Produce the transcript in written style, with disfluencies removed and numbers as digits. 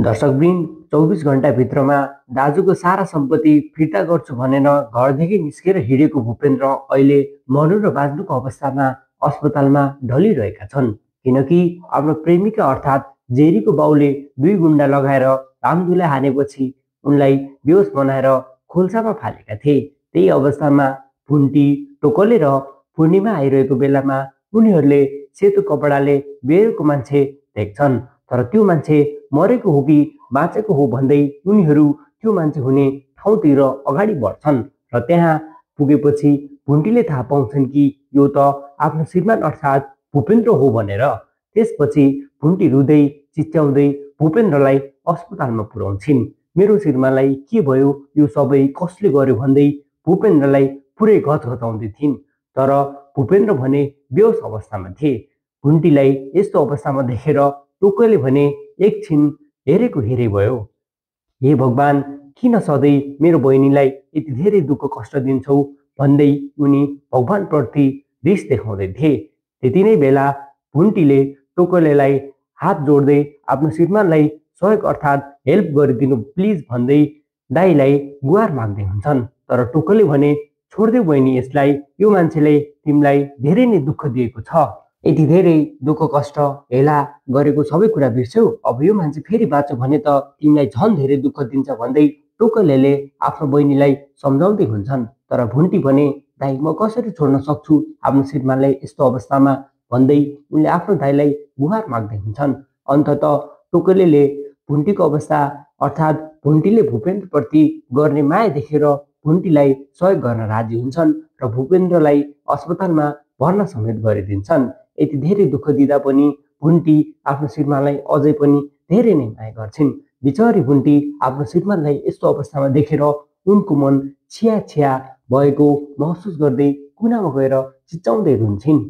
दर्शकवृन्द 24 घण्टाभित्रमा दाजुको सारा सम्पत्ति फिर्ता गर्छु भनेर घरदेखि निस्केर हिँडेको भूपेन्द्र अहिले मर्नु र बाँच्नुको अवस्थामा अस्पतालमा ढलिरहेका छन्। किनकि आफ्नो प्रेमिका अर्थात् जेरीको बाउले 2 गुण्डा लगाएर रामदुलाई हानेपछि उनलाई बेहोस बनाएर खोल्सामा फालेका थिए। त्यही अवस्थामा भुन्टी, टोकले र पूर्णिमा आइरहेको बेलामा उनीहरूले सेतो कपडाले बेरेको मान्छे देख्छन्। तर त्यो मान्छे मरेको हो कि बाँचेको हो भन्दै उनीहरू त्यो मान्छे हुने ठाउँतिर अगाडि बढ्छन् र त्यहाँ पुगेपछि भुन्टीले थाहा पाउँछन् कि यो त आफ्नो श्रीमान अर्थात् भूपेन्द्र हो भनेर। त्यसपछि भुन्टी रुँदै चिच्याउँदै भूपेन्द्रलाई अस्पतालमा पुर्याउँछिन्। मेरो श्रीमानलाई के भयो, यो सबै कसले गर्यो भन्दै भूपेन्द्रलाई पुरै घचघचाउँदै थिइन्। तर भूपेन्द्र भने बेहोस अवस्थामा थिए। भुन्टीलाई यस्तो अवस्थामा देखेर टोकले भने एकछिन हेरेको हेरे भयो। हे भगवान, किन सधैँ मेरो बहिनीलाई यति धेरै दुःख कष्ट दिन्छौ भन्दै उनी भगवानप्रति रिस देखाउँदै थिए। त्यति नै बेला भुन्टीले टोकलेलाई हात जोड्दै आफ्नो श्रीमानलाई सहयोग अर्थात् हेल्प गरिदिनु प्लिज भन्दै दाईलाई गुहार माग्दै हुन्छन्। तर टोकले भने छोड्देऊ बहिनी यसलाई, यो मान्छेले तिमीलाई धेरै नै दुःख दिएको छ। यति धेरै दुःख कष्ट हेला गरेको सबै कुरा बिर्स्यौ, अब यो मान्छे फेरि बाँच्यो भने त तिमीलाई झन् धेरै दुःख दिन्छ भन्दै टोकलेले आफ्नो बहिनीलाई सम्झाउँदै हुन्छन्। तर भुन्टी भने दाई म कसरी छोड्न सक्छु आफ्नो श्रीमानलाई यस्तो अवस्थामा भन्दै उनले आफ्नो दाईलाई गुहार माग्दै हुन्छन्। अन्तत टोकलेले भुन्टीको अवस्था अर्थात् भुन्टीले भूपेन्द्रप्रति गर्ने माया देखेर भुन्टीलाई सहयोग गर्न राजी हुन्छन् र भूपेन्द्रलाई अस्पतालमा भर्ना समेत गरिदिन्छन्। यति धेरै दुःख दिँदा पनि भुन्टी आफ्नो श्रीमानलाई अझै पनि धेरै नै माया गर्छिन्। बिचरी भुन्टी आफ्नो श्रीमानलाई यस्तो अवस्थामा देखेर उनको मन छिया छिया भएको महसुस गर्दै कुनामा गएर चिच्याउँदै रुन्छिन्।